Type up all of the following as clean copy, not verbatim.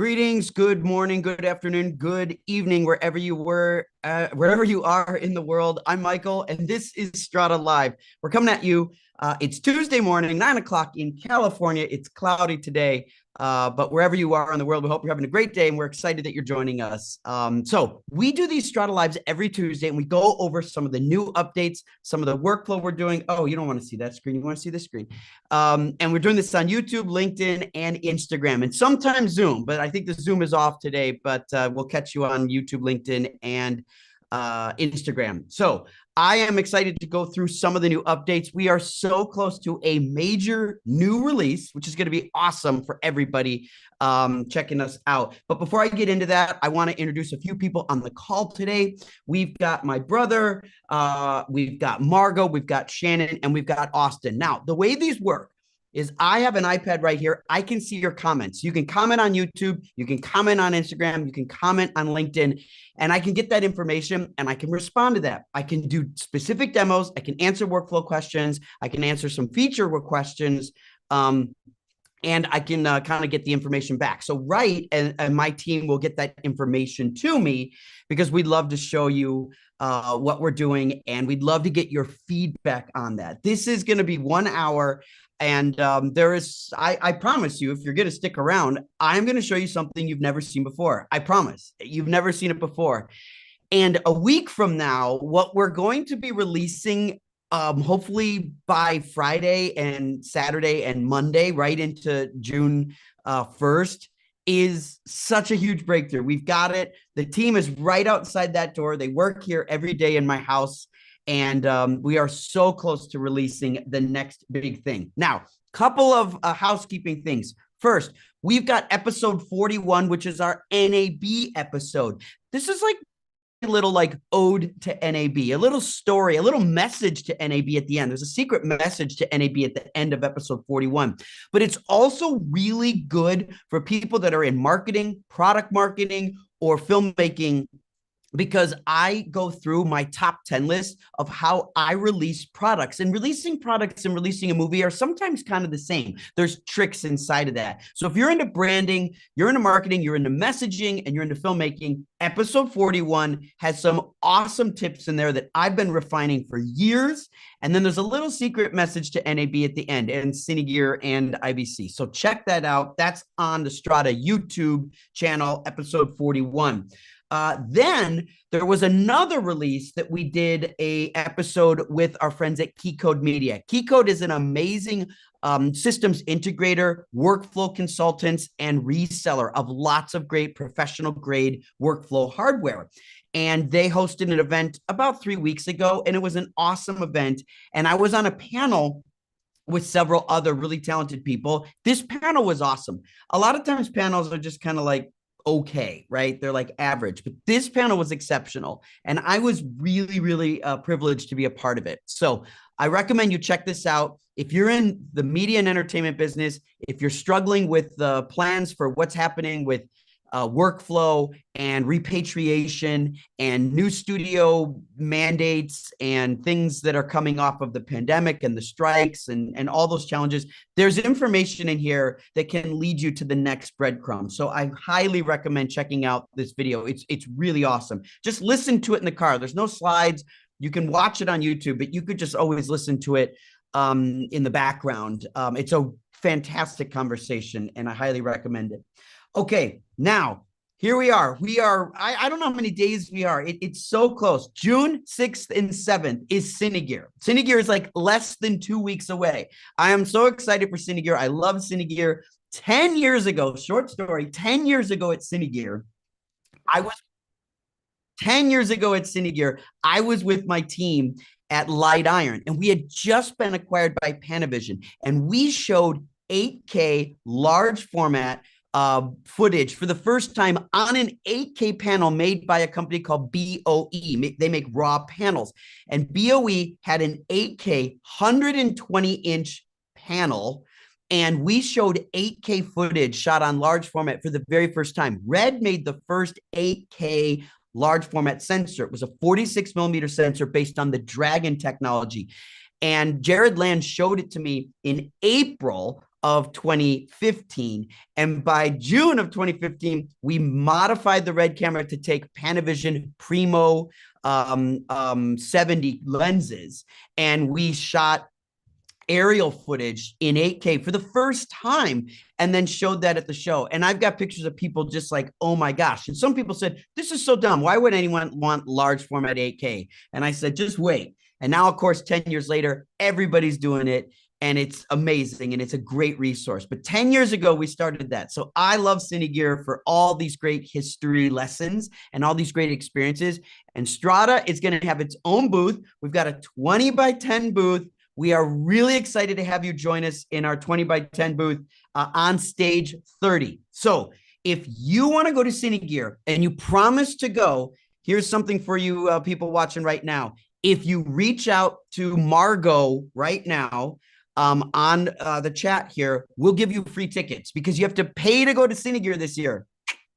Greetings, good morning, good afternoon, good evening, wherever you are in the world. I'm Michael, and this is Strata Live. We're coming at you. It's Tuesday morning, 9 o'clock in California. It's cloudy today, but wherever you are in the world, we hope you're having a great day, and we're excited that you're joining us. So we do these Strata Lives every Tuesday, and we go over some of the new updates, some of the workflow we're doing. Oh, you don't want to see that screen. You want to see the screen. And we're doing this on YouTube, LinkedIn, and Instagram, and sometimes Zoom, but I think the Zoom is off today, but we'll catch you on YouTube, LinkedIn, and Instagram. So I am excited to go through some of the new updates. We are so close to a major new release, which is going to be awesome for everybody checking us out. But before I get into that, I want to introduce a few people on the call today. We've got my brother, we've got Margot, we've got Shannon, and we've got Austin. Now, the way these work is I have an iPad right here. I can see your comments. You can comment on YouTube, you can comment on Instagram, you can comment on LinkedIn, and I can get that information and I can respond to that. I can do specific demos. I can answer workflow questions. I can answer some feature questions. And I can kind of get the information back. So and my team will get that information to me because we'd love to show you what we're doing, and we'd love to get your feedback on that. This is going to be 1 hour, and I promise you, if you're going to stick around, I'm going to show you something you've never seen before. I promise. You've never seen it before. And a week from now, what we're going to be releasing hopefully by Friday and Saturday and Monday, right into June 1st, is such a huge breakthrough. We've got it. The team is right outside that door. They work here every day in my house, and we are so close to releasing the next big thing. Now, couple of housekeeping things. First, we've got episode 41, which is our NAB episode. This is like little ode to NAB, a little story, a little message to NAB at the end. There's a secret message to NAB at the end of episode 41, but it's also really good for people that are in marketing, product marketing, or filmmaking, because I go through my top 10 list of how I release products. And releasing products and releasing a movie are sometimes kind of the same. There's tricks inside of that. So if you're into branding, you're into marketing, you're into messaging, and you're into filmmaking, episode 41 has some awesome tips in there that I've been refining for years. And then there's a little secret message to NAB at the end, and Cine Gear and IBC. So check that out. That's on the Strada YouTube channel, episode 41. Then there was another release that we did a episode with our friends at Keycode Media. Keycode is an amazing systems integrator, workflow consultants, and reseller of lots of great professional grade workflow hardware. And they hosted an event about 3 weeks ago, and it was an awesome event. And I was on a panel with several other really talented people. This panel was awesome. A lot of times panels are just kind of like, okay, right? They're like average, but this panel was exceptional. And I was really, really privileged to be a part of it. So I recommend you check this out. If you're in the media and entertainment business, if you're struggling with the plans for what's happening with workflow and repatriation and new studio mandates and things that are coming off of the pandemic and the strikes and all those challenges, there's information in here that can lead you to the next breadcrumb. So I highly recommend checking out this video. It's really awesome. Just listen to it in the car. There's no slides. You can watch it on YouTube, but you could just always listen to it in the background. It's a fantastic conversation, and I highly recommend it. Okay, now here we are. I don't know how many days we are. It's so close. June 6th and 7th is Cine Gear. Cine Gear is like less than 2 weeks away. I am so excited for Cine Gear. I love Cine Gear. 10 years ago, short story, 10 years ago at Cine Gear, I was 10 years ago at Cine Gear, I was with my team at Light Iron, and we had just been acquired by Panavision, and we showed 8K large format footage for the first time on an 8K panel made by a company called BOE. They make raw panels, and BOE had an 8K 120-inch panel, and we showed 8K footage shot on large format for the very first time. Red made the first 8K large format sensor. It was a 46 millimeter sensor based on the Dragon technology. And Jared Land showed it to me in April of 2015. And by June of 2015, we modified the red camera to take Panavision Primo 70 lenses. And we shot aerial footage in 8K for the first time and then showed that at the show. And I've got pictures of people just like, oh my gosh. And some people said, this is so dumb. Why would anyone want large format 8K? And I said, just wait. And now, of course, 10 years later, everybody's doing it. And it's amazing. And it's a great resource. But 10 years ago, we started that. So I love Cine Gear for all these great history lessons and all these great experiences. And Strada is going to have its own booth. We've got a 20 by 10 booth. We are really excited to have you join us in our 20 by 10 booth on stage 30. So if you want to go to Cine Gear and you promise to go, here's something for you people watching right now. If you reach out to Margot right now on the chat here, we'll give you free tickets because you have to pay to go to Cine Gear this year.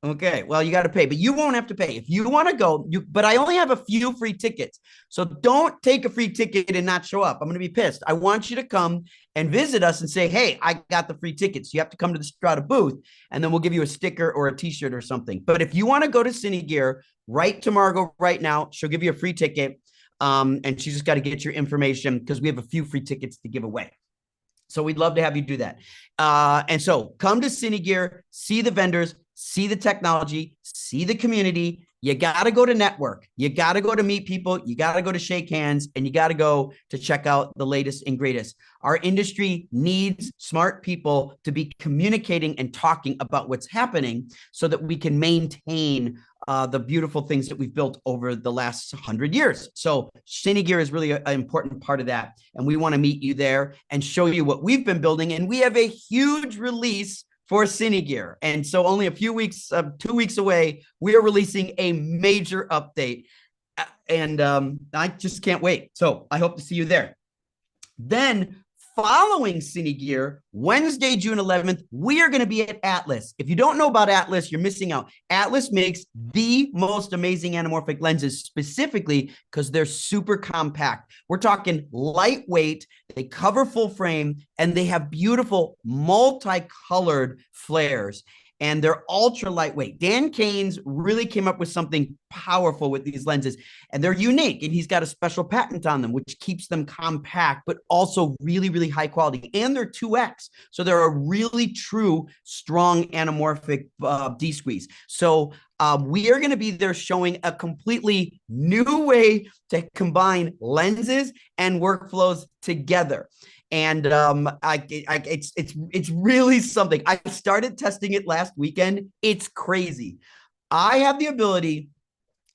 Okay, well, you got to pay, but you won't have to pay. If you want to go, but I only have a few free tickets. So don't take a free ticket and not show up. I'm going to be pissed. I want you to come and visit us and say, hey, I got the free tickets. You have to come to the Strata booth, and then we'll give you a sticker or a t-shirt or something. But if you want to go to Cine Gear, write to Margot right now. She'll give you a free ticket, and she just got to get your information because we have a few free tickets to give away. So we'd love to have you do that. And so come to Cine Gear, see the vendors, see the technology, see the community. You got to go to network. You got to go to meet people. You got to go to shake hands, and you got to go to check out the latest and greatest. Our industry needs smart people to be communicating and talking about what's happening so that we can maintain the beautiful things that we've built over the last 100 years. So Cine Gear is really an important part of that. And we want to meet you there and show you what we've been building. And we have a huge release for Cine Gear. And so only a few weeks, 2 weeks away, we are releasing a major update. And I just can't wait. So I hope to see you there. Then following Cine Gear, Wednesday, June 11th, we are going to be at Atlas. If you don't know about Atlas, you're missing out. Atlas makes the most amazing anamorphic lenses, specifically because they're super compact. We're talking lightweight, they cover full frame, and they have beautiful multicolored flares. And they're ultra lightweight. Dan Kanes really came up with something powerful with these lenses, and they're unique. And he's got a special patent on them, which keeps them compact, but also really, really high quality. And they're 2X. So they're a really true, strong anamorphic D-squeeze. So we are going to be there showing a completely new way to combine lenses and workflows together. And it's really something. I started testing it last weekend. It's crazy. I have the ability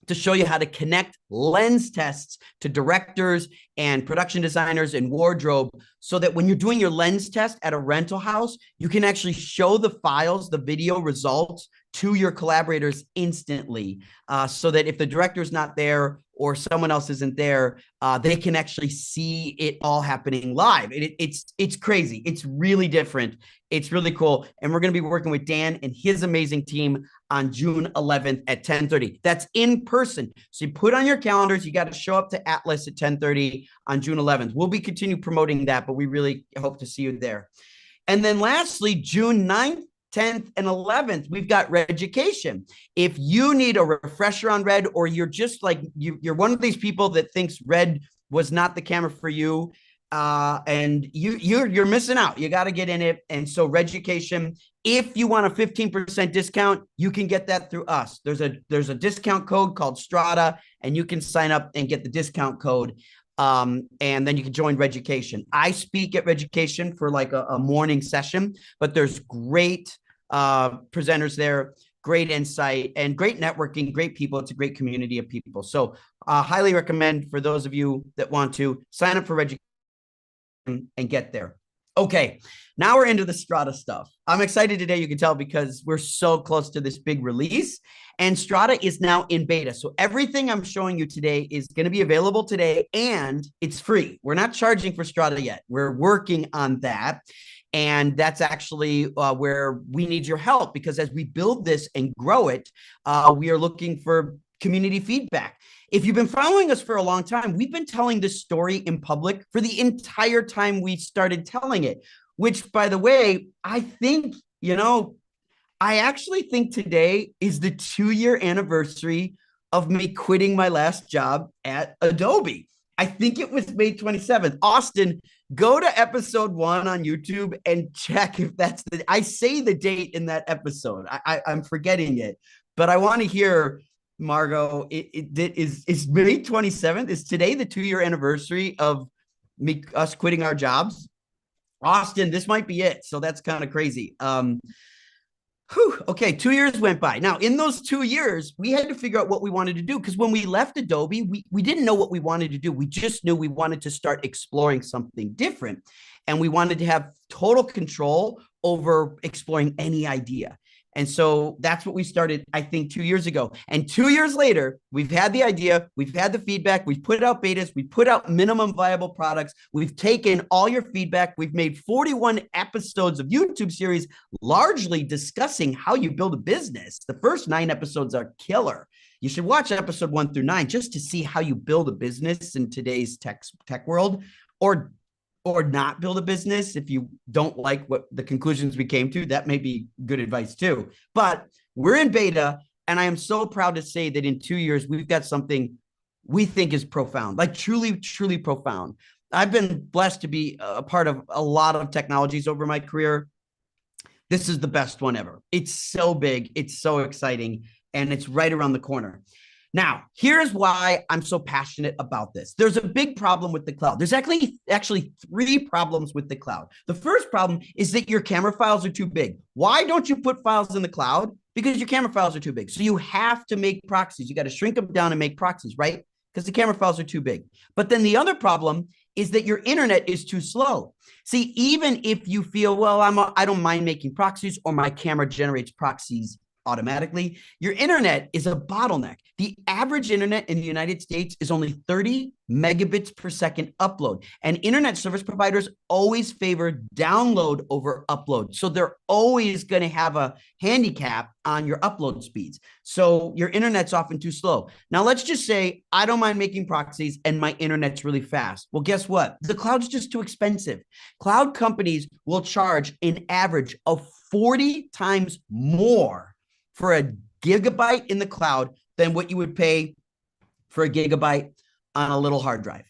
to show you how to connect lens tests to directors and production designers and wardrobe so that when you're doing your lens test at a rental house, you can actually show the files, the video results to your collaborators instantly so that if the director's not there or someone else isn't there, they can actually see it all happening live. It's crazy. It's really different. It's really cool. And we're going to be working with Dan and his amazing team on June 11th at 10:30. That's in person. So you put on your calendars, you got to show up to Atlas at 10:30 on June 11th. We'll be continue promoting that, but we really hope to see you there. And then lastly, June 9th, 10th, and 11th, we've got Reducation. If you need a refresher on red, or you're just like, you're one of these people that thinks red was not the camera for you, and you're missing out. You got to get in it. And so Reducation, if you want a 15% discount, you can get that through us. There's a discount code called Strada, and you can sign up and get the discount code. And then you can join Reducation. I speak at Reducation for like a morning session, but there's great presenters there, great insight, and great networking, great people. It's a great community of people. So highly recommend for those of you that want to sign up for Reducation and get there. Okay, now we're into the Strata stuff. I'm excited today, you can tell, because we're so close to this big release. And Strata is now in beta. So everything I'm showing you today is going to be available today, and it's free. We're not charging for Strata yet. We're working on that. And that's actually where we need your help, because as we build this and grow it, we are looking for community feedback. If you've been following us for a long time, we've been telling this story in public for the entire time we started telling it. which, by the way, I think, I actually think today is the 2-year anniversary of me quitting my last job at Adobe. I think it was May 27th. Austin, go to episode 1 on YouTube and check if that's I say the date in that episode. I'm forgetting it, but I want to hear, Margot, is May 27th? Is today the 2-year anniversary of us quitting our jobs? Austin, this might be it. So that's kind of crazy. Whew, okay, 2 years went by. Now, in those 2 years, we had to figure out what we wanted to do, because when we left Adobe, we didn't know what we wanted to do. We just knew we wanted to start exploring something different. And we wanted to have total control over exploring any idea. And so that's what we started, I think, 2 years ago. And 2 years later, we've had the idea, we've had the feedback, we've put out betas, we put out minimum viable products, we've taken all your feedback, we've made 41 episodes of YouTube series, largely discussing how you build a business. The first 9 episodes are killer. You should watch episode 1 through 9 just to see how you build a business in today's tech world, or not build a business. If you don't like what the conclusions we came to, that may be good advice too. But we're in beta, and I am so proud to say that in 2 years, we've got something we think is profound, like truly, truly profound. I've been blessed to be a part of a lot of technologies over my career. This is the best one ever. It's so big, it's so exciting, and it's right around the corner. Now, here's why I'm so passionate about this. There's a big problem with the cloud. There's actually 3 problems with the cloud. The first problem is that your camera files are too big. Why don't you put files in the cloud? Because your camera files are too big. So you have to make proxies. You got to shrink them down and make proxies, right? Because the camera files are too big. But then the other problem is that your internet is too slow. See, even if you feel, well, I don't mind making proxies, or my camera generates proxies automatically, your internet is a bottleneck. The average internet in the United States is only 30 megabits per second upload, and internet service providers always favor download over upload. So they're always going to have a handicap on your upload speeds. So your internet's often too slow. Now, let's just say I don't mind making proxies and my internet's really fast. Well, guess what? The cloud's just too expensive. Cloud companies will charge an average of 40 times more for a gigabyte in the cloud than what you would pay for a gigabyte on a little hard drive.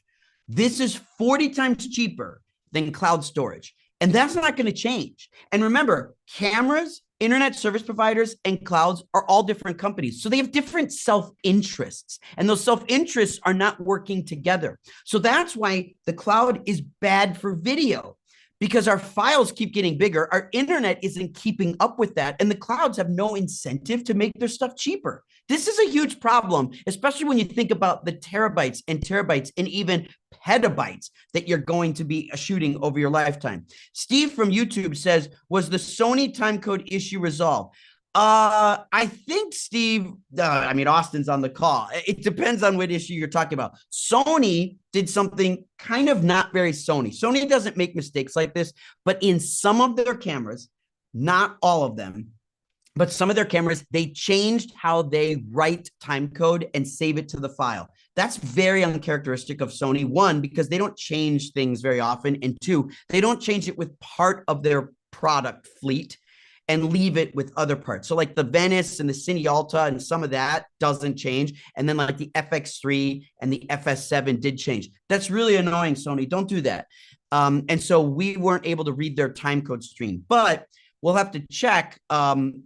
This is 40 times cheaper than cloud storage. And that's not going to change. And remember, cameras, internet service providers, and clouds are all different companies. So they have different self-interests. And those self-interests are not working together. So that's why the cloud is bad for video, because our files keep getting bigger. Our internet isn't keeping up with that. And the clouds have no incentive to make their stuff cheaper. This is a huge problem, especially when you think about the terabytes and even petabytes that you're going to be shooting over your lifetime. Steve from YouTube says, was the Sony timecode issue resolved? I think Steve, Austin's on the call. It depends on what issue you're talking about. Sony did something kind of not very Sony. Sony doesn't make mistakes like this, but in some of their cameras, not all of them, but some of their cameras, they changed how they write time code and save it to the file. That's very uncharacteristic of Sony. 1, because they don't change things very often. And 2, they don't change it with part of their product fleet and leave it with other parts. So like the Venice and the Cine Alta and some of that doesn't change. And then like the FX3 and the FS7 did change. That's really annoying, Sony. Don't do that. And so we weren't able to read their timecode stream. But we'll have to check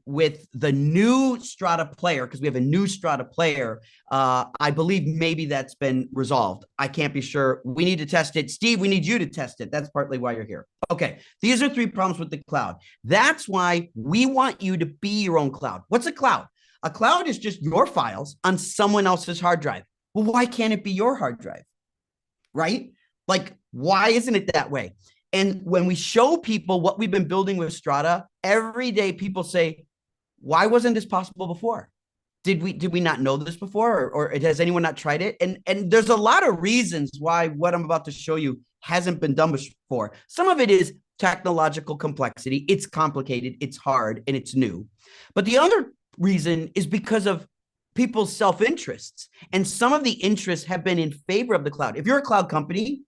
with the new Strata player, because we have a new Strata player. I believe maybe that's been resolved. I can't be sure. We need to test it. Steve, we need you to test it. That's partly why you're here. Okay, these are 3 problems with the cloud. That's why we want you to be your own cloud. What's a cloud? A cloud is just your files on someone else's hard drive. Well, why can't it be your hard drive? Right? Like, why isn't it that way? And when we show people what we've been building with Strata, every day people say, why wasn't this possible before? Did we not know this before? Or has anyone not tried it? And there's a lot of reasons why what I'm about to show you hasn't been done before. Some of it is technological complexity. It's complicated, it's hard, and it's new. But the other reason is because of people's self-interests. And some of the interests have been in favor of the cloud. If you're a cloud company,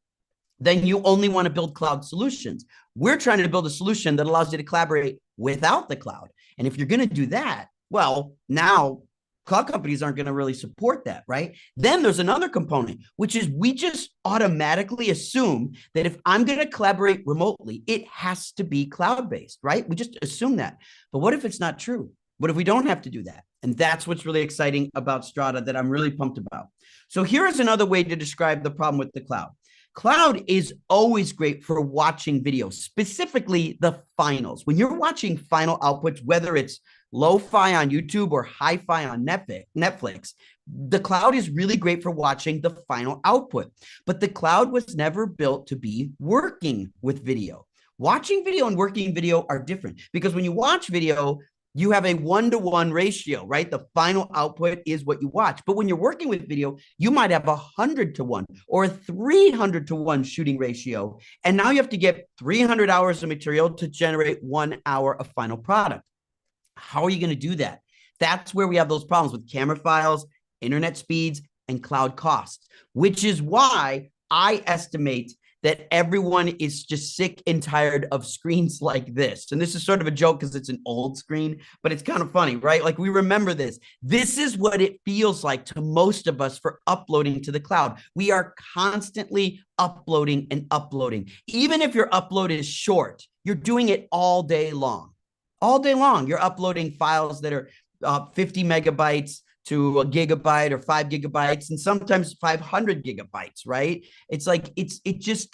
then you only want to build cloud solutions. We're trying to build a solution that allows you to collaborate without the cloud. And if you're going to do that, well, now cloud companies aren't going to really support that, right? Then there's another component, which is we just automatically assume that if I'm going to collaborate remotely, it has to be cloud-based, right? We just assume that. But what if it's not true? What if we don't have to do that? And that's what's really exciting about Strata that I'm really pumped about. So here's another way to describe the problem with the cloud. Cloud is always great for watching videos, specifically the finals. When you're watching final outputs, whether it's lo-fi on YouTube or hi-fi on Netflix, the cloud is really great for watching the final output. But the cloud was never built to be working with video. Watching video and working video are different because when you watch video, you have a 1-to-1 ratio, right? The final output is what you watch. But when you're working with video, you might have 100-to-1 or a 300-to-1 shooting ratio. And now you have to get 300 hours of material to generate 1 hour of final product. How are you going to do that? That's where we have those problems with camera files, internet speeds, and cloud costs, which is why I estimate that everyone is just sick and tired of screens like this. And this is sort of a joke because it's an old screen, but it's kind of funny, right? Like we remember this. This is what it feels like to most of us for uploading to the cloud. We are constantly uploading and uploading. Even if your upload is short, you're doing it all day long. All day long, you're uploading files that are 50 megabytes to a gigabyte or 5 gigabytes and sometimes 500 gigabytes, right? It's like, we just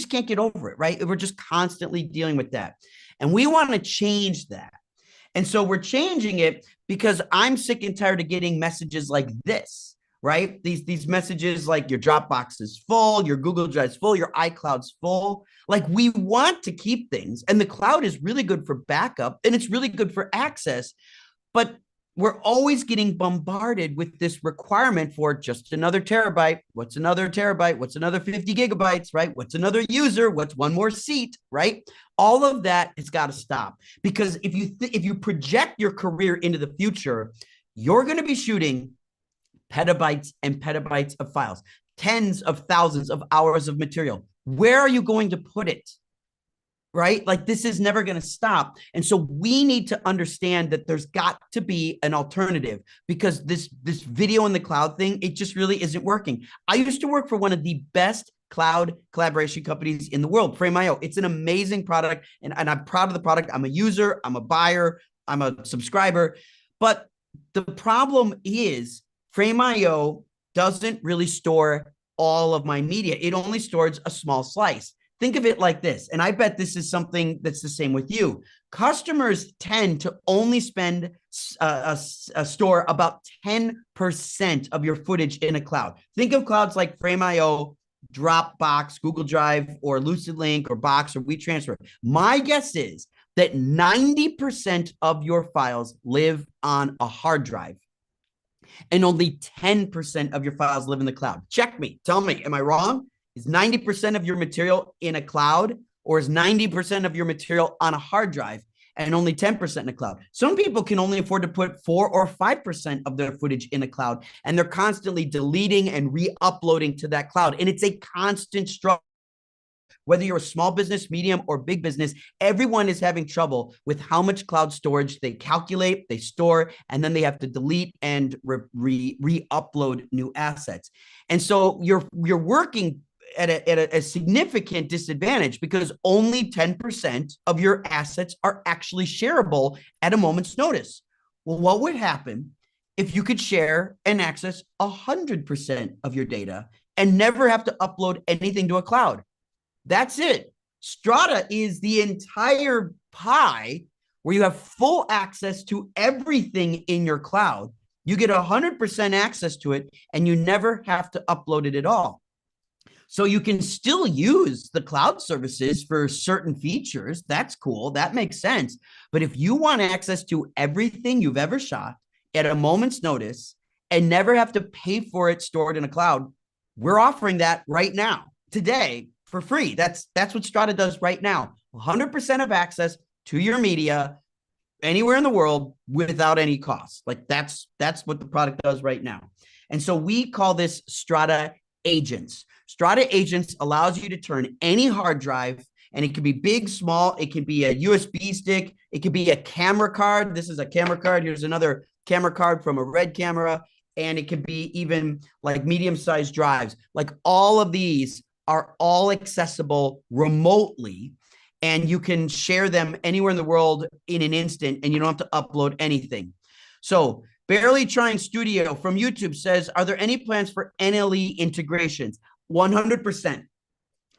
can't get over it, right? We're just constantly dealing with that. And we want to change that. And so we're changing it because I'm sick and tired of getting messages like this, right? These messages like your Dropbox is full, your Google Drive is full, your iCloud's full. Like we want to keep things, and the cloud is really good for backup and it's really good for access. But we're always getting bombarded with this requirement for just another terabyte. What's another terabyte? What's another 50 gigabytes, right? What's another user? What's one more seat, right? All of that has got to stop, because if you project your career into the future, you're going to be shooting petabytes and petabytes of files, tens of thousands of hours of material. Where are you going to put it? Right? Like this is never going to stop. And so we need to understand that there's got to be an alternative, because this video in the cloud thing, it just really isn't working. I used to work for one of the best cloud collaboration companies in the world, Frame.io. It's an amazing product, and I'm proud of the product. I'm a user, I'm a buyer, I'm a subscriber. But the problem is Frame.io doesn't really store all of my media. It only stores a small slice. Think of it like this, and I bet this is something that's the same with you. Customers tend to only spend store about 10% of your footage in a cloud. Think of clouds like Frame.io, Dropbox, Google Drive, or LucidLink, or Box, or WeTransfer. My guess is that 90% of your files live on a hard drive, and only 10% of your files live in the cloud. Check me. Tell me, am I wrong? Is 90% of your material in a cloud, or is 90% of your material on a hard drive and only 10% in a cloud? Some people can only afford to put 4 or 5% of their footage in a cloud, and they're constantly deleting and re-uploading to that cloud. And it's a constant struggle. Whether you're a small business, medium, or big business, everyone is having trouble with how much cloud storage they calculate, they store, and then they have to delete and re-upload new assets. And so you're working at a significant disadvantage, because only 10% of your assets are actually shareable at a moment's notice. Well, what would happen if you could share and access 100% of your data and never have to upload anything to a cloud? That's it. Strata is the entire pie where you have full access to everything in your cloud. You get 100% access to it, and you never have to upload it at all. So you can still use the cloud services for certain features. That's cool. That makes sense. But if you want access to everything you've ever shot at a moment's notice and never have to pay for it stored in a cloud, we're offering that right now, today, for free. That's what Strata does right now. 100% of access to your media anywhere in the world without any cost. Like that's what the product does right now. And so we call this Strata Agents. Strata Agents allows you to turn any hard drive, and it can be big, small. It can be a USB stick. It could be a camera card. This is a camera card. Here's another camera card from a Red camera. And it could be even like medium-sized drives. Like all of these are all accessible remotely, and you can share them anywhere in the world in an instant, and you don't have to upload anything. So Barely Trying Studio from YouTube says, are there any plans for NLE integrations? 100%.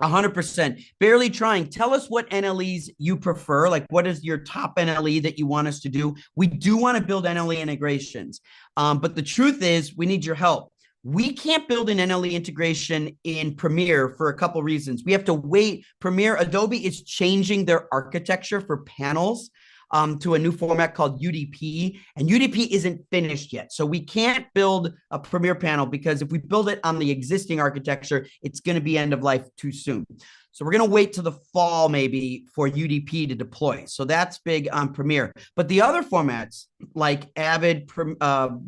100%. Barely Trying. Tell us what NLEs you prefer. Like, what is your top NLE that you want us to do? We do want to build NLE integrations. But the truth is, we need your help. We can't build an NLE integration in Premiere for a couple reasons. We have to wait. Adobe is changing their architecture for panels to a new format called UDP, and UDP isn't finished yet. So we can't build a Premiere panel, because if we build it on the existing architecture, it's going to be end of life too soon. So we're going to wait till the fall maybe for UDP to deploy. So that's big on Premiere. But the other formats like Avid,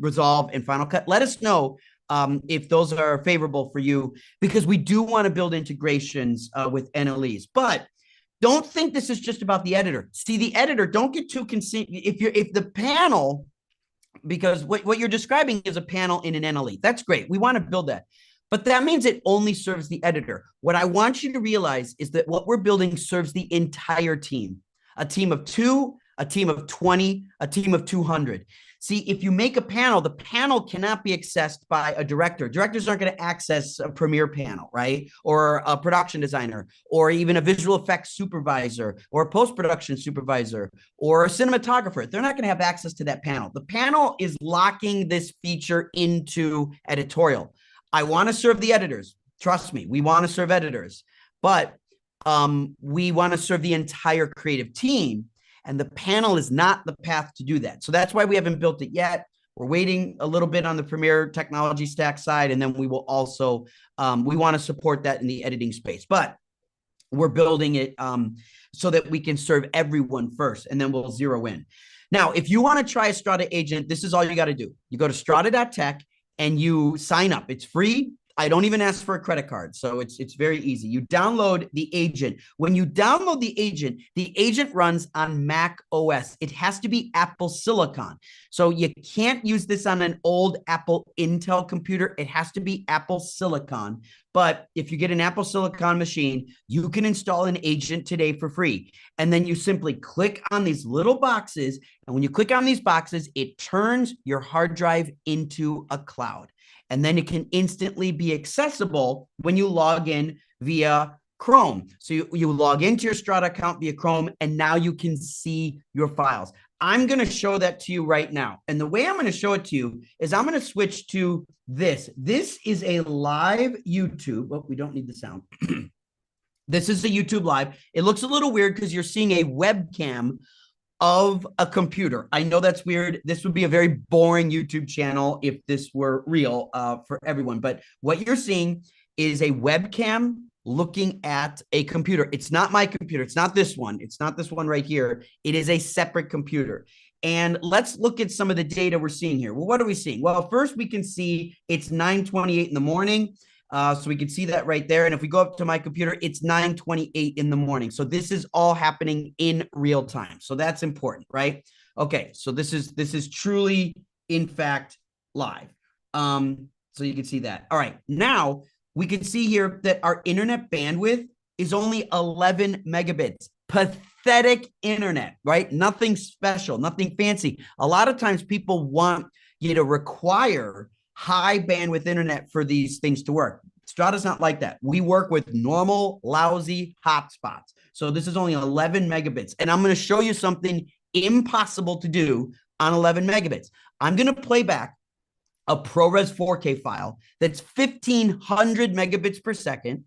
Resolve, and Final Cut, let us know if those are favorable for you, because we do want to build integrations with NLEs. But don't think this is just about the editor. See, the editor, don't get too concerned. If the panel, because what you're describing is a panel in an NLE. That's great. We want to build that. But that means it only serves the editor. What I want you to realize is that what we're building serves the entire team. A team of 2, a team of 20, a team of 200. See, if you make a panel, the panel cannot be accessed by a director. Directors aren't going to access a Premiere panel, right? Or a production designer, or even a visual effects supervisor, or a post-production supervisor, or a cinematographer. They're not going to have access to that panel. The panel is locking this feature into editorial. I want to serve the editors. Trust me, we want to serve editors. But we want to serve the entire creative team. And the panel is not the path to do that. So that's why we haven't built it yet. We're waiting a little bit on the Premiere technology stack side. And then we will also, we want to support that in the editing space. But we're building it so that we can serve everyone first, and then we'll zero in. Now, if you want to try a Strata agent, this is all you got to do. You go to strata.tech and you sign up. It's free. I don't even ask for a credit card. So it's very easy. You download the agent. When you download the agent runs on Mac OS. It has to be Apple Silicon. So you can't use this on an old Apple Intel computer. It has to be Apple Silicon. But if you get an Apple Silicon machine, you can install an agent today for free. And then you simply click on these little boxes. And when you click on these boxes, it turns your hard drive into a cloud. And then it can instantly be accessible when you log in via Chrome. So you log into your Strata account via Chrome, and now you can see your files. I'm going to show that to you right now. And the way I'm going to show it to you is I'm going to switch to this. This is a live YouTube. Oh, we don't need the sound. This is a YouTube live. It looks a little weird because you're seeing a webcam of a computer. I know that's weird. This would be a very boring YouTube channel if this were real for everyone. But what you're seeing is a webcam looking at a computer. It's not my computer. It's not this one. It's not this one right here. It is a separate computer. And let's look at some of the data we're seeing here. Well, what are we seeing? Well, first we can see it's 9:28 in the morning. So we can see that right there. And if we go up to my computer, it's 9:28 in the morning. So this is all happening in real time. So that's important, right? Okay, so this is truly, in fact, live. So you can see that. All right, now we can see here that our internet bandwidth is only 11 megabits. Pathetic internet, right? Nothing special, nothing fancy. A lot of times people want you to require high bandwidth internet for these things to work. Strata's not like that. We work with normal, lousy hotspots. So this is only 11 megabits. And I'm going to show you something impossible to do on 11 megabits. I'm going to play back a ProRes 4K file that's 1500 megabits per second,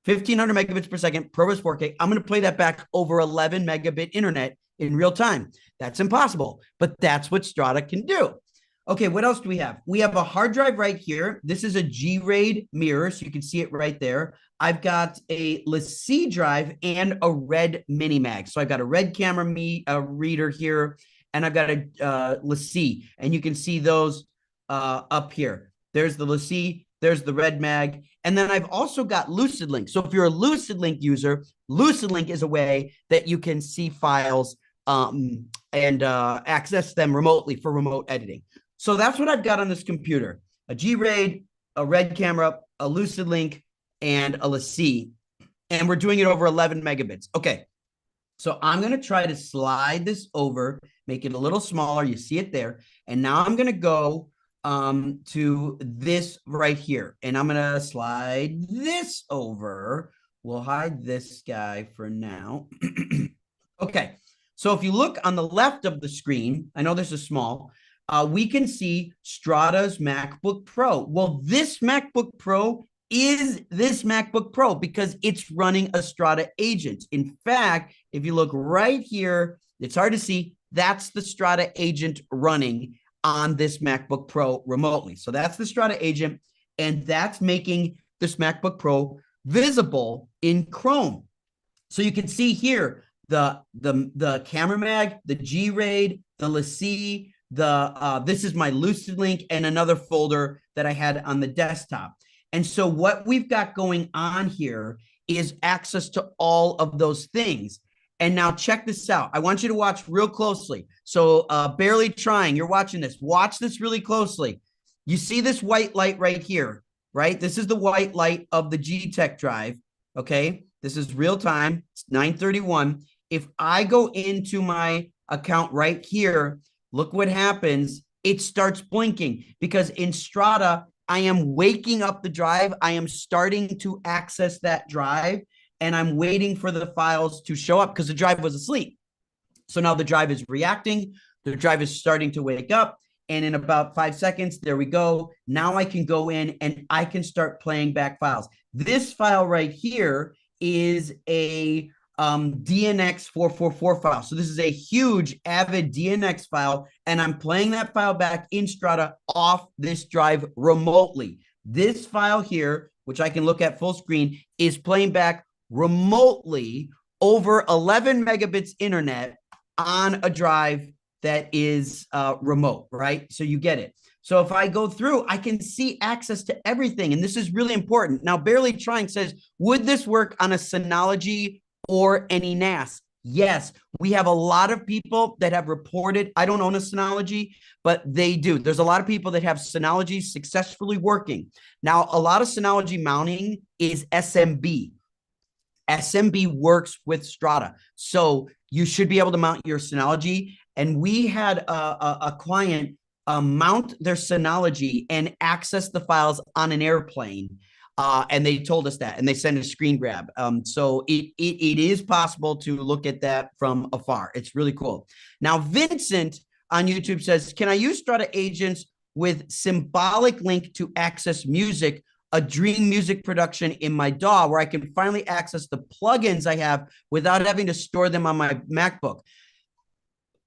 1500 megabits per second, ProRes 4K. I'm going to play that back over 11 megabit internet in real time. That's impossible, but that's what Strata can do. Okay, what else do we have? We have a hard drive right here. This is a G-RAID mirror, so you can see it right there. I've got a LaCie drive and a red mini mag. So I've got a red camera reader here, and I've got a LaCie, and you can see those up here. There's the LaCie. There's the red mag. And then I've also got Lucid Link. So if you're a Lucid Link user, Lucid Link is a way that you can see files and access them remotely for remote editing. So that's what I've got on this computer: a G-RAID, a red camera, a Lucid Link, and a LaCie. And we're doing it over 11 megabits. Okay, so I'm going to try to slide this over, make it a little smaller. You see it there. And now I'm going to go to this right here. And I'm going to slide this over. We'll hide this guy for now. Okay, so if you look on the left of the screen, I know this is small, we can see Strada's MacBook Pro. Well, this MacBook Pro is this MacBook Pro because it's running a Strata agent. In fact, if you look right here, it's hard to see, that's the Strata agent running on this MacBook Pro remotely. So that's the Strata agent, and that's making this MacBook Pro visible in Chrome. So you can see here the camera mag, the G-RAID, the LaCie, this is my Lucid Link, and another folder that I had on the desktop. And so what we've got going on here is access to all of those things. And now check this out. I want you to watch real closely. So barely trying, you're watching this. Watch this really closely. You see this white light right here, right? This is the white light of the G-Tech drive, okay? This is real time, it's 9:31. If I go into my account right here, look what happens. It starts blinking because in Strata, I am waking up the drive. I am starting to access that drive, and I'm waiting for the files to show up because the drive was asleep. So now the drive is reacting. The drive is starting to wake up. And in about 5 seconds, there we go. Now I can go in and I can start playing back files. This file right here is a DNX 444 file. So this is a huge Avid DNX file, and I'm playing that file back in Strata off this drive remotely. This file here, which I can look at full screen, is playing back remotely over 11 megabits internet on a drive that is remote, right? So you get it. So if I go through, I can see access to everything, and this is really important. Now, Barely Trying says, would this work on a Synology or any NAS? Yes, we have a lot of people that have reported. I don't own a Synology, but they do. There's a lot of people that have Synology successfully working. Now, a lot of Synology mounting is SMB. SMB works with Strata. So you should be able to mount your Synology. And we had a client mount their Synology and access the files on an airplane. And they told us that, and they sent a screen grab. So it is possible to look at that from afar. It's really cool. Now, Vincent on YouTube says, can I use Strata agents with symbolic link to access music, a dream music production in my DAW, where I can finally access the plugins I have without having to store them on my MacBook?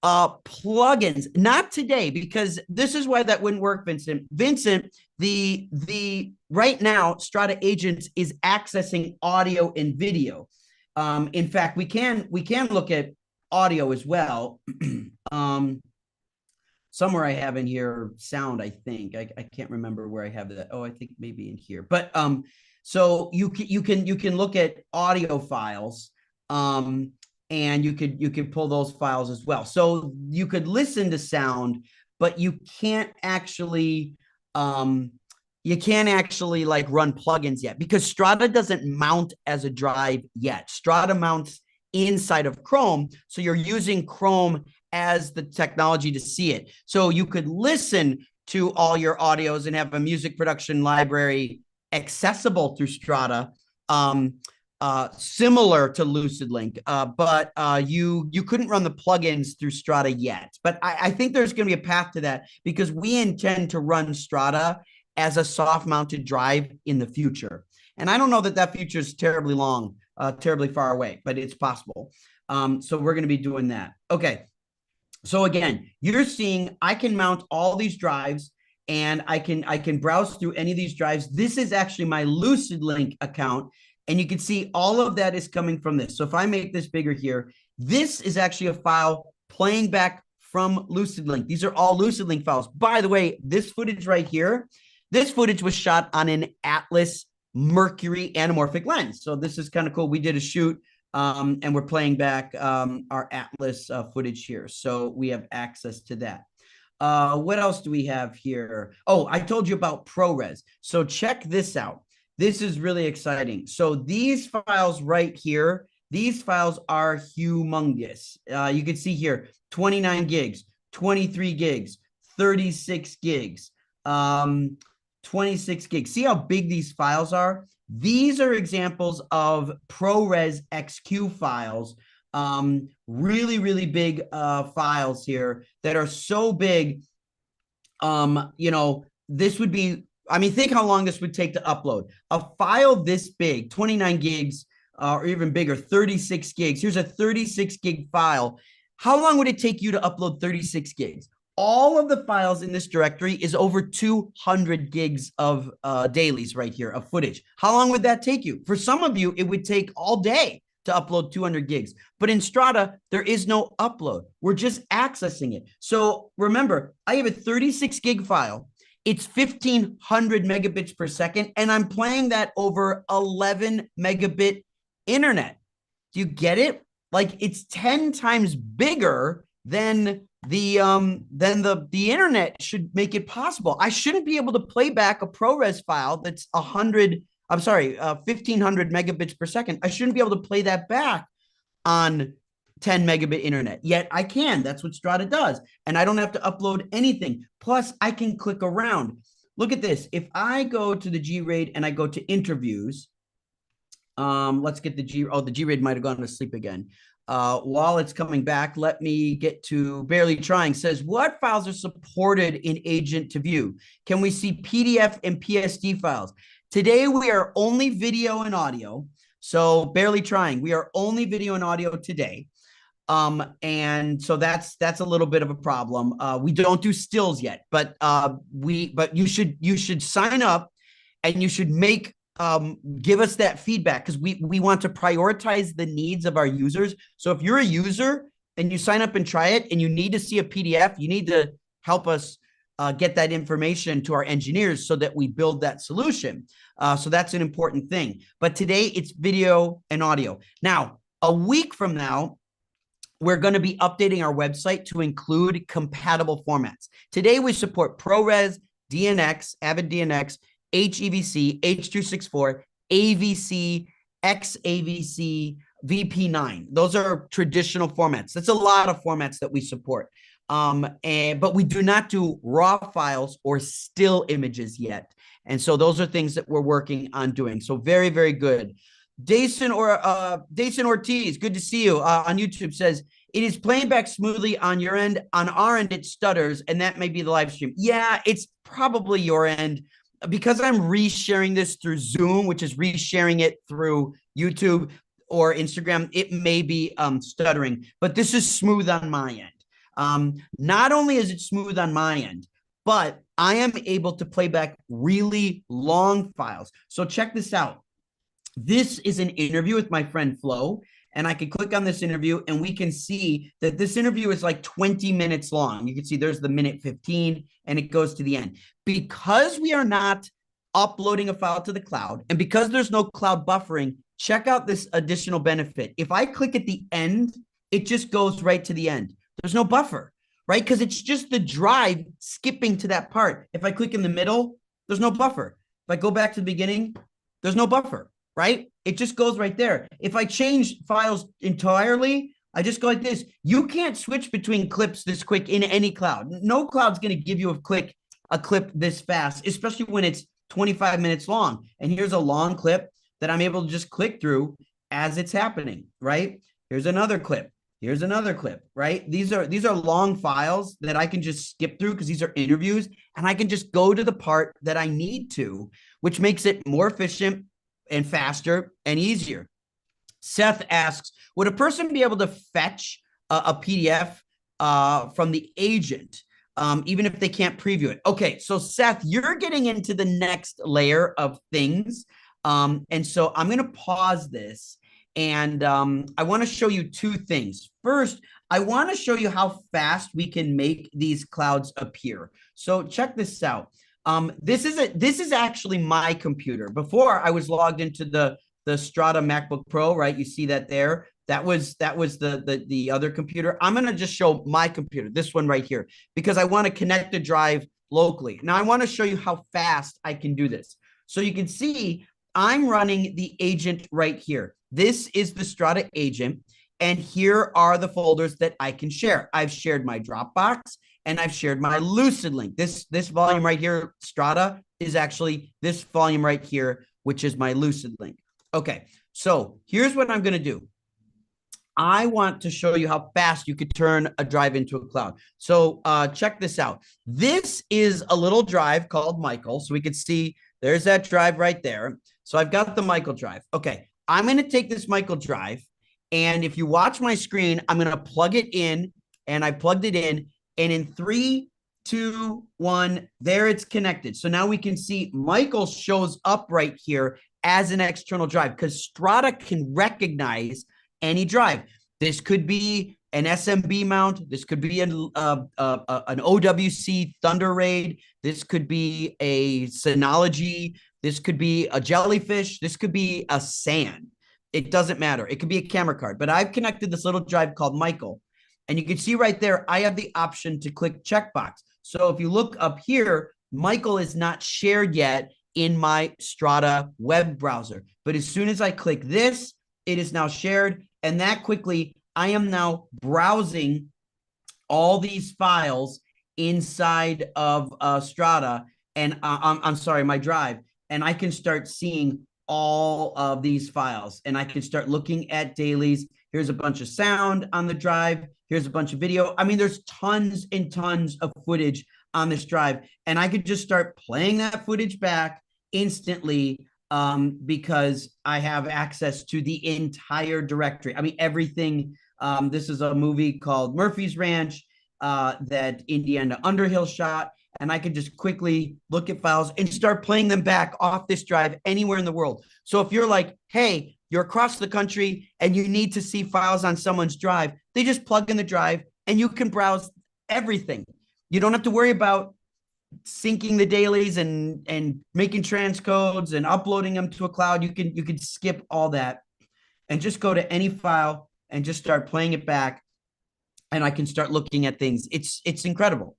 Plugins, not today, because this is why that wouldn't work, Vincent. Vincent, the right now Strata Agents is accessing audio and video. In fact, we can look at audio as well. Somewhere I have in here sound, I think. I can't remember where I have that. Oh, I think maybe in here. But so you can look at audio files. And you could pull those files as well. So you could listen to sound, but you can't actually like run plugins yet, because Strata doesn't mount as a drive yet. Strata mounts inside of Chrome, so you're using Chrome as the technology to see it. So you could listen to all your audios and have a music production library accessible through Strata. Similar to Lucid Link, but you couldn't run the plugins through Strata yet. But I think there's going to be a path to that, because we intend to run Strata as a soft-mounted drive in the future. And I don't know that future is terribly long, terribly far away, but it's possible. So we're going to be doing that. Okay. So again, you're seeing I can mount all these drives, and I can browse through any of these drives. This is actually my Lucid Link account. And you can see all of that is coming from this. So if I make this bigger here, this is actually a file playing back from Lucid Link. These are all Lucid Link files. By the way, this footage right here, This footage was shot on an Atlas Mercury anamorphic lens. So this is kind of cool. We did a shoot and we're playing back our Atlas footage here. So we have access to that. What else do we have here? Oh, I told you about ProRes. So check this out. This is really exciting. So these files right here, these files are humongous. You can see here, 29 gigs, 23 gigs, 36 gigs, 26 gigs. See how big these files are? These are examples of ProRes XQ files, really, really big files here that are so big. This would be, I mean, think how long this would take to upload. A file this big, 29 gigs, or even bigger, 36 gigs. Here's a 36 gig file. How long would it take you to upload 36 gigs? All of the files in this directory is over 200 gigs of dailies right here of footage. How long would that take you? For some of you, it would take all day to upload 200 gigs. But in Strata, there is no upload. We're just accessing it. So remember, I have a 36 gig file. It's 1,500 megabits per second, and I'm playing that over 11 megabit internet. Do you get it? Like, it's 10 times bigger than the internet should make it possible. I shouldn't be able to play back a ProRes file that's 1,500 megabits per second. I shouldn't be able to play that back on 10 megabit internet, yet I can. That's what Strata does. And I don't have to upload anything. Plus, I can click around. Look at this. If I go to the G-RAID and I go to interviews, let's get the G-RAID might have gone to sleep again. While it's coming back, let me get to Barely Trying. Says, what files are supported in Agent to view? Can we see PDF and PSD files? Today, we are only video and audio. So Barely Trying, we are only video and audio today. And so that's a little bit of a problem. We don't do stills yet, but you should sign up and you should give us that feedback, because we want to prioritize the needs of our users. So if you're a user and you sign up and try it and you need to see a PDF, you need to help us get that information to our engineers so that we build that solution. So that's an important thing. But today it's video and audio. Now, a week from now, we're going to be updating our website to include compatible formats. Today we support ProRes, DNX, Avid DNX, HEVC, H.264, AVC, XAVC, VP9. Those are traditional formats. That's a lot of formats that we support. But we do not do raw files or still images yet. And so those are things that we're working on doing. So very, very good. Dason Ortiz, good to see you on YouTube, says, it is playing back smoothly on your end. On our end, it stutters, and that may be the live stream. Yeah, it's probably your end. Because I'm resharing this through Zoom, which is resharing it through YouTube or Instagram, it may be stuttering, but this is smooth on my end. Not only is it smooth on my end, but I am able to play back really long files. So check this out. This is an interview with my friend Flo, and I can click on this interview and we can see that this interview is like 20 minutes long. You can see there's the minute 15 and it goes to the end. Because we are not uploading a file to the cloud and because there's no cloud buffering, check out this additional benefit. If I click at the end, it just goes right to the end. There's no buffer, right? Because it's just the drive skipping to that part. If I click in the middle, there's no buffer. If I go back to the beginning, there's no buffer, right? It just goes right there. If I change files entirely, I just go like this. You can't switch between clips this quick in any cloud. No cloud's going to give you a clip this fast, especially when it's 25 minutes long. And here's a long clip that I'm able to just click through as it's happening, right? Here's another clip. Here's another clip, right? These are long files that I can just skip through because these are interviews, and I can just go to the part that I need to, which makes it more efficient and faster and easier. Seth asks, would a person be able to fetch a PDF from the agent, even if they can't preview it? Okay, so Seth, you're getting into the next layer of things. And so I'm going to pause this, and I want to show you two things. First, I want to show you how fast we can make these clouds appear. So check this out. This is actually my computer. Before I was logged into the Strata MacBook Pro, right? You see that there. That was the other computer. I'm gonna just show my computer, this one right here, because I want to connect the drive locally. Now I want to show you how fast I can do this. So you can see I'm running the agent right here. This is the Strata agent, and here are the folders that I can share. I've shared my Dropbox and I've shared my Lucid link. This volume right here, Strata, is actually this volume right here, which is my Lucid link. Okay, so here's what I'm going to do. I want to show you how fast you could turn a drive into a cloud. So check this out. This is a little drive called Michael. So we could see there's that drive right there. So I've got the Michael drive. Okay, I'm going to take this Michael drive. And if you watch my screen, I'm going to plug it in. And I plugged it in. And in 3, 2, 1, there it's connected. So now we can see Michael shows up right here as an external drive because Strata can recognize any drive. This could be an SMB mount. This could be an OWC Thunder Raid. This could be a Synology. This could be a Jellyfish. This could be a SAN. It doesn't matter. It could be a camera card. But I've connected this little drive called Michael. And you can see right there, I have the option to click checkbox. So if you look up here, Michael is not shared yet in my Strata web browser. But as soon as I click this, it is now shared. And that quickly, I am now browsing all these files inside of Strata. And I'm sorry, my drive. And I can start seeing all of these files. And I can start looking at dailies. Here's a bunch of sound on the drive. Here's a bunch of video. I mean, there's tons and tons of footage on this drive. And I could just start playing that footage back instantly because I have access to the entire directory. I mean, everything. This is a movie called Murphy's Ranch that Indiana Underhill shot. And I could just quickly look at files and start playing them back off this drive anywhere in the world. So if you're like, hey, you're across the country and you need to see files on someone's drive, they just plug in the drive and you can browse everything. You don't have to worry about syncing the dailies and making transcodes and uploading them to a cloud. You can skip all that and just go to any file and just start playing it back. And I can start looking at things. It's incredible.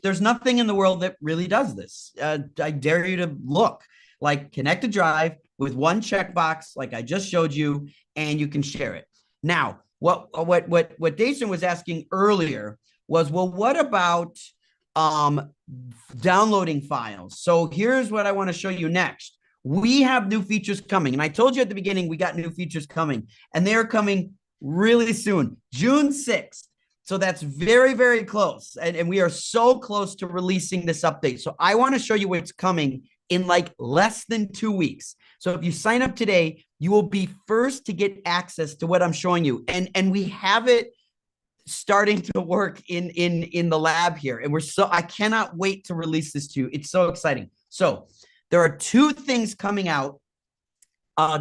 There's nothing in the world that really does this. I dare you to look. Like, connect a drive with one checkbox, like I just showed you, and you can share it. Now, what Jason was asking earlier was, well, what about downloading files? So here's what I want to show you next. We have new features coming, and I told you at the beginning we got new features coming, and they're coming really soon, June 6th. So that's very, very close. And we are so close to releasing this update. So I want to show you what's coming in like less than 2 weeks. So if you sign up today, you will be first to get access to what I'm showing you. And we have it starting to work in the lab here. And I cannot wait to release this to you. It's so exciting. So there are 2 things coming out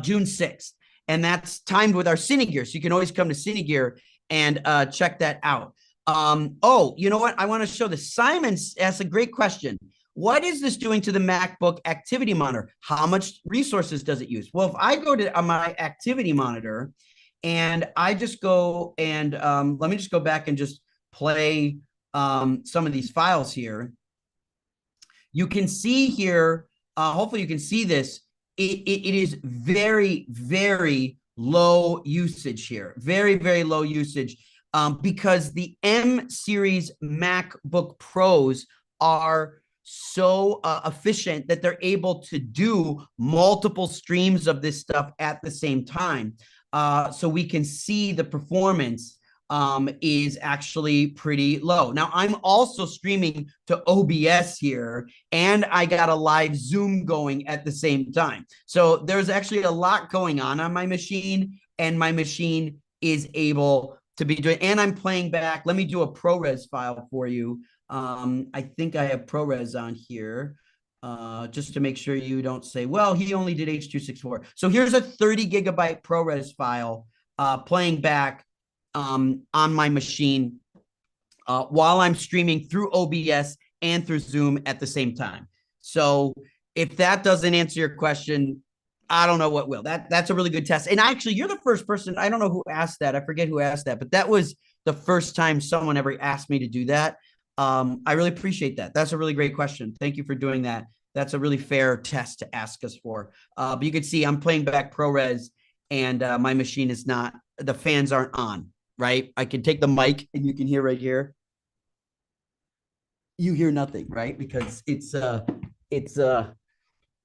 June 6th. And that's timed with our Cine Gear. So you can always come to Cine Gear and check that out. Oh, you know what? I want to show this. Simon asked a great question. What is this doing to the MacBook activity monitor? How much resources does it use? Well, if I go to my activity monitor and I just go and let me just go back and just play some of these files here. You can see here, hopefully you can see this. It is very, very low usage here. Very, very low usage because the M series MacBook Pros are so efficient that they're able to do multiple streams of this stuff at the same time. So we can see the performance is actually pretty low. Now, I'm also streaming to OBS here, and I got a live Zoom going at the same time. So there's actually a lot going on my machine, and my machine is able to be doing, and I'm playing back. Let me do a ProRes file for you. I think I have ProRes on here. Just to make sure you don't say, well, he only did H.264. So here's a 30 gigabyte ProRes file playing back on my machine while I'm streaming through OBS and through Zoom at the same time. So if that doesn't answer your question, I don't know what will. That's a really good test. And actually, you're the first person. I don't know who asked that. I forget who asked that, but that was the first time someone ever asked me to do that. I really appreciate that. That's a really great question. Thank you for doing that. That's a really fair test to ask us for. But you can see I'm playing back ProRes, and my machine is not. The fans aren't on. Right. I can take the mic, and you can hear right here. You hear nothing, right? Because it's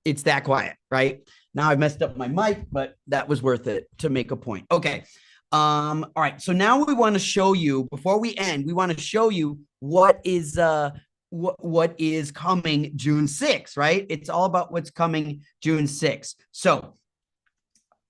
it's that quiet, right? Now I've messed up my mic, but that was worth it to make a point. Okay. All right. So now we want to show you, before we end, we want to show you what is coming June 6th, right? It's all about what's coming June 6th. So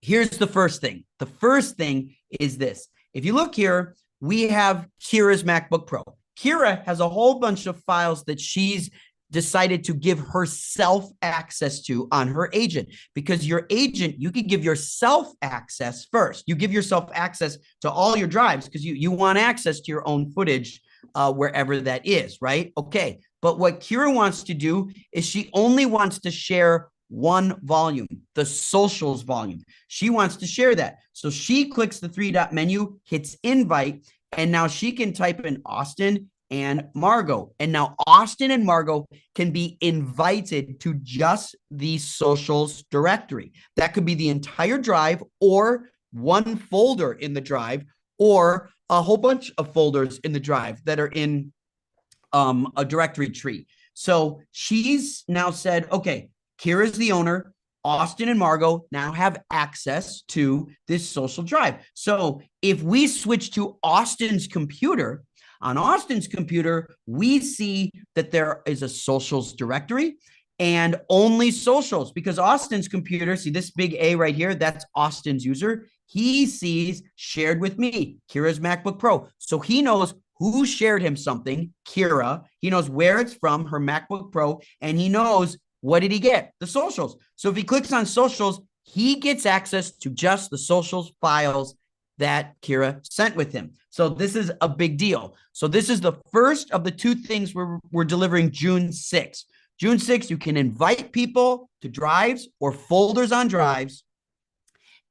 here's the first thing. The first thing is this. If you look here, we have Kira's MacBook Pro. Kira has a whole bunch of files that she's decided to give herself access to on her agent, because your agent, you can give yourself access first. You give yourself access to all your drives because you want access to your own footage wherever that is, right? Okay. But what Kira wants to do is she only wants to share one volume, the socials volume. She wants to share that. So she clicks the three-dot menu, hits invite, and now she can type in Austin and Margot. And now Austin and Margot can be invited to just the socials directory. That could be the entire drive, or one folder in the drive, or a whole bunch of folders in the drive that are in a directory tree. So she's now said, okay, Kira's the owner. Austin and Margot now have access to this social drive. So if we switch to Austin's computer, on Austin's computer, we see that there is a socials directory and only socials, because Austin's computer, see this big A right here, that's Austin's user. He sees shared with me, Kira's MacBook Pro. So he knows who shared him something, Kira. He knows where it's from, her MacBook Pro, and he knows what did he get? The socials. So if he clicks on socials, he gets access to just the socials files that Kira sent with him. So this is a big deal. So this is the first of the two things we're delivering June 6th. June 6th, you can invite people to drives or folders on drives,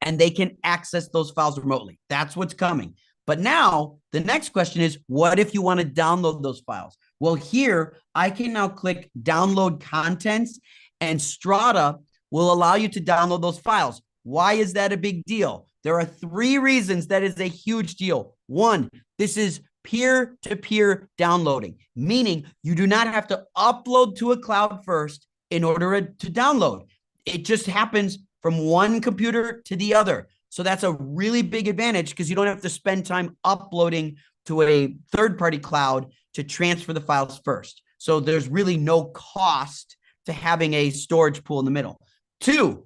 and they can access those files remotely. That's what's coming. But now the next question is, what if you want to download those files? Well, here I can now click download contents, and Strata will allow you to download those files. Why is that a big deal? There are three reasons that is a huge deal. One, this is peer-to-peer downloading, meaning you do not have to upload to a cloud first in order to download. It just happens from one computer to the other. So that's a really big advantage, because you don't have to spend time uploading to a third-party cloud to transfer the files first. So there's really no cost to having a storage pool in the middle. Two,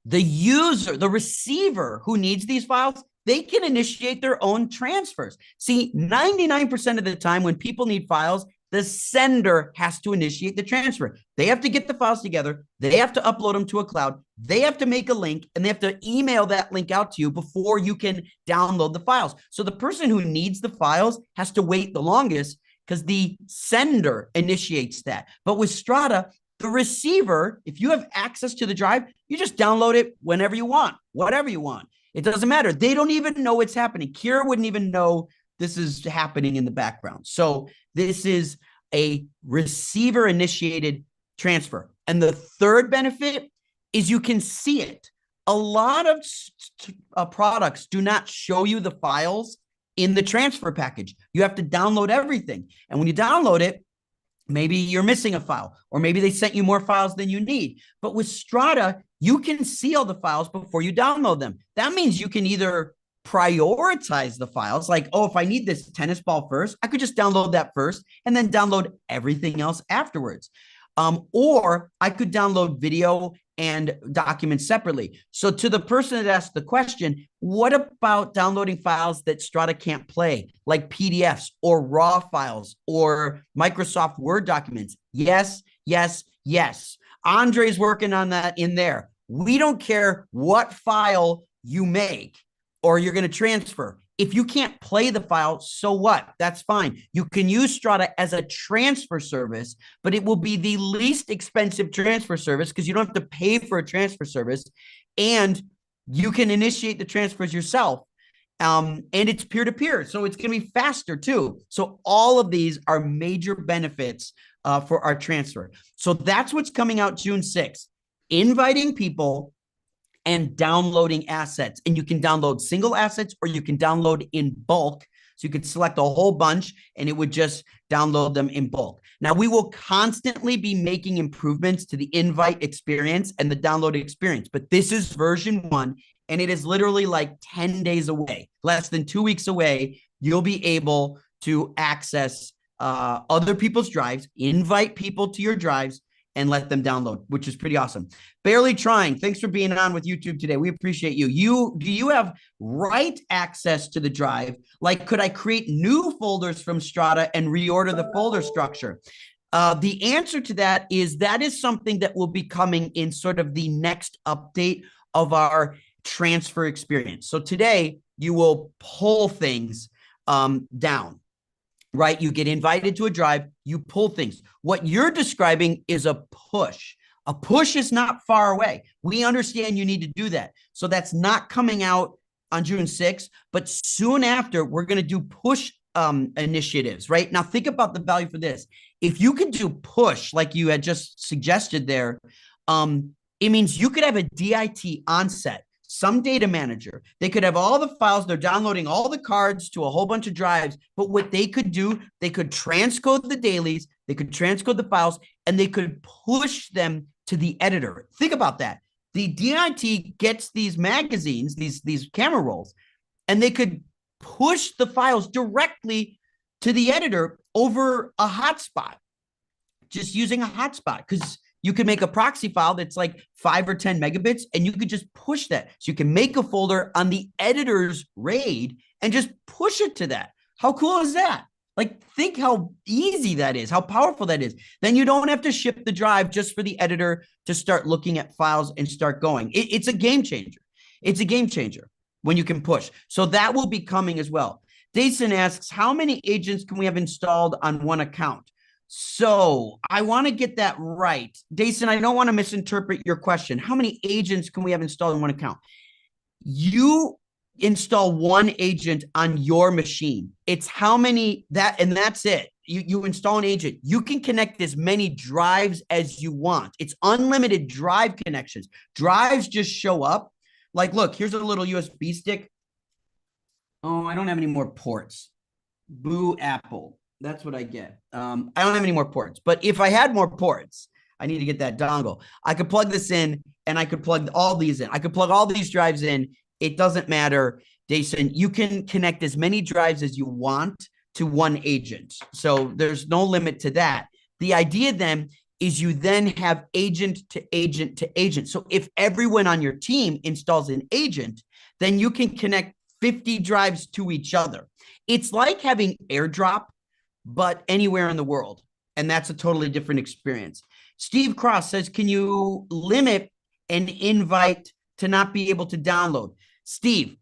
the user, the receiver who needs these files, they can initiate their own transfers. See, 99% of the time when people need files, the sender has to initiate the transfer. They have to get the files together. They have to upload them to a cloud. They have to make a link, and they have to email that link out to you before you can download the files. So the person who needs the files has to wait the longest, because the sender initiates that. But with Strata, the receiver, if you have access to the drive, you just download it whenever you want, whatever you want. It doesn't matter. They don't even know it's happening. Kira wouldn't even know this is happening in the background. So this is a receiver initiated transfer. And the third benefit is you can see it. A lot of products do not show you the files in the transfer package. You have to download everything. And when you download it, maybe you're missing a file, or maybe they sent you more files than you need. But with Strata, you can see all the files before you download them. That means you can either prioritize the files, like, oh, if I need this tennis ball first, I could just download that first and then download everything else afterwards. Or I could download video and documents separately. So to the person that asked the question, what about downloading files that Strata can't play, like PDFs or RAW files or Microsoft Word documents? Yes, yes, yes. Andre's working on that in there. We don't care what file you make or you're going to transfer. If you can't play the file, so what? That's fine. You can use Strata as a transfer service, but it will be the least expensive transfer service because you don't have to pay for a transfer service, and you can initiate the transfers yourself. And it's peer-to-peer, so it's going to be faster too. So all of these are major benefits for our transfer. So that's what's coming out June 6th. Inviting people and downloading assets. And you can download single assets or you can download in bulk. So you could select a whole bunch and it would just download them in bulk. Now, we will constantly be making improvements to the invite experience and the download experience, but this is version 1, and it is literally like 10 days away, less than 2 weeks away. You'll be able to access other people's drives, invite people to your drives, and let them download, which is pretty awesome. Barely Trying, thanks for being on with YouTube today. We appreciate you. Do you have write access to the drive? Like, could I create new folders from Strata and reorder the folder structure? The answer to that is something that will be coming in sort of the next update of our transfer experience. So today you will pull things down. Right? You get invited to a drive, you pull things. What you're describing is a push. A push is not far away. We understand you need to do that. So that's not coming out on June 6th, but soon after, we're going to do push initiatives, right? Now, think about the value for this. If you could do push, like you had just suggested there, it means you could have a DIT onset, some data manager. They could have all the files. They're downloading all the cards to a whole bunch of drives. But what they could do, they could transcode the dailies, they could transcode the files, and they could push them to the editor. Think about that. The DIT gets these magazines, these camera rolls, and they could push the files directly to the editor over a hotspot, just using a hotspot, because you can make a proxy file that's like 5 or 10 megabits, and you could just push that. So you can make a folder on the editor's RAID and just push it to that. How cool is that? Like, think how easy that is, how powerful that is. Then you don't have to ship the drive just for the editor to start looking at files and start going. It's a game changer. It's a game changer when you can push. So that will be coming as well. Dason asks, how many agents can we have installed on one account? So I want to get that right. Dason, I don't want to misinterpret your question. How many agents can we have installed in one account? You install one agent on your machine. It's how many and that's it. You install an agent. You can connect as many drives as you want. It's unlimited drive connections. Drives just show up. Like, look, here's a little USB stick. Oh, I don't have any more ports. Boo Apple. That's what I get. I don't have any more ports, but if I had more ports, I need to get that dongle. I could plug this in and I could plug all these in. I could plug all these drives in. It doesn't matter, Jason. You can connect as many drives as you want to one agent. So there's no limit to that. The idea then is you then have agent to agent to agent. So if everyone on your team installs an agent, then you can connect 50 drives to each other. It's like having AirDrop, but anywhere in the world. And that's a totally different experience. Steve Cross says, can you limit an invite to not be able to download? Steve,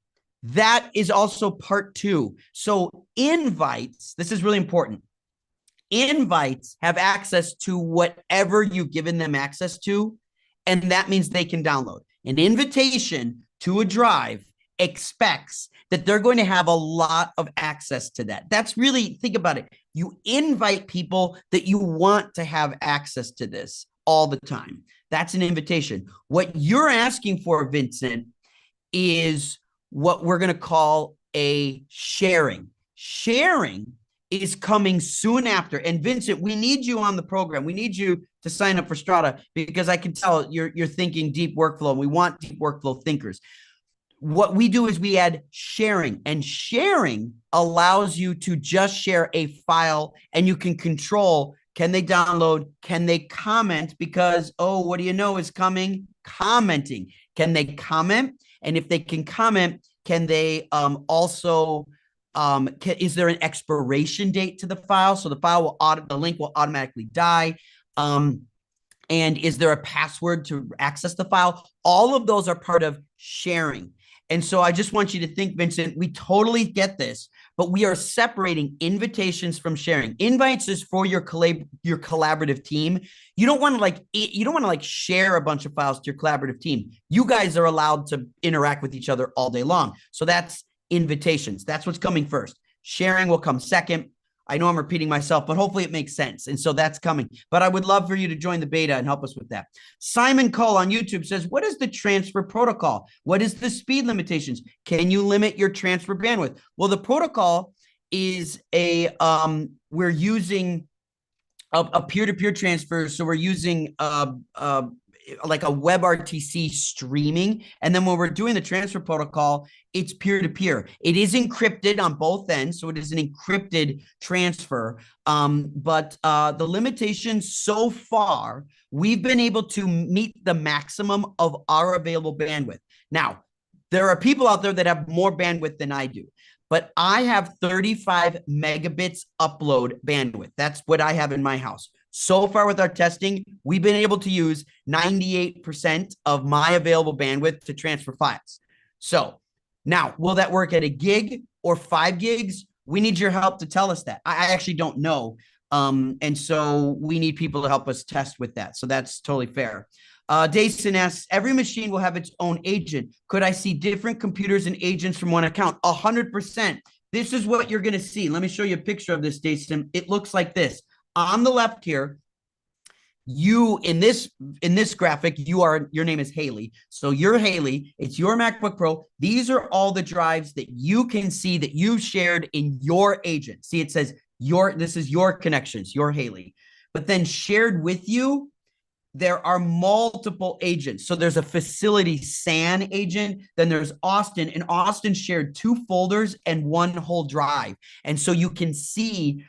that is also part 2. So invites, this is really important. Invites have access to whatever you've given them access to, and that means they can download. An invitation to a drive expects that they're going to have a lot of access to that. That's really, think about it. You invite people that you want to have access to this all the time. That's an invitation. What you're asking for, Vincent, is what we're going to call a sharing. Sharing is coming soon after. And Vincent, we need you on the program. We need you to sign up for Strata because I can tell you're thinking deep workflow, and we want deep workflow thinkers. What we do is we add sharing, and sharing allows you to just share a file, and you can control, can they download? Can they comment? Because, oh, what do you know is coming? Commenting. Can they comment? And if they can comment, can they also, is there an expiration date to the file? So the file the link will automatically die. And is there a password to access the file? All of those are part of sharing. And so I just want you to think, Vincent, we totally get this, but we are separating invitations from sharing. Invites is for your collaborative team. You don't want to share a bunch of files to your collaborative team. You guys are allowed to interact with each other all day long. So that's invitations. That's what's coming first. Sharing will come second. I know I'm repeating myself, but hopefully it makes sense. And so that's coming. But I would love for you to join the beta and help us with that. Simon Cole on YouTube says, what is the transfer protocol? What is the speed limitations? Can you limit your transfer bandwidth? Well, the protocol is we're using a peer-to-peer transfer. So we're using like a WebRTC streaming. And then when we're doing the transfer protocol, it's peer-to-peer. It is encrypted on both ends. So it is an encrypted transfer. But the limitations so far, we've been able to meet the maximum of our available bandwidth. Now, there are people out there that have more bandwidth than I do. But I have 35 megabits upload bandwidth. That's what I have in my house. So far with our testing, we've been able to use 98% of my available bandwidth to transfer files. So now, will that work at a gig or 5 gigs? We need your help to tell us that. I actually don't know. And so we need people to help us test with that. So that's totally fair. Dason asks, every machine will have its own agent. Could I see different computers and agents from one account? 100%. This is what you're going to see. Let me show you a picture of this, Dason. It looks like this. On the left here, you in this graphic, your name is Haley. So you're Haley. It's your MacBook Pro. These are all the drives that you can see that you shared in your agent. See, it says this is your connections, your Haley. But then shared with you, there are multiple agents. So there's a facility SAN agent, then there's Austin, and Austin shared 2 folders and 1 whole drive. And so you can see,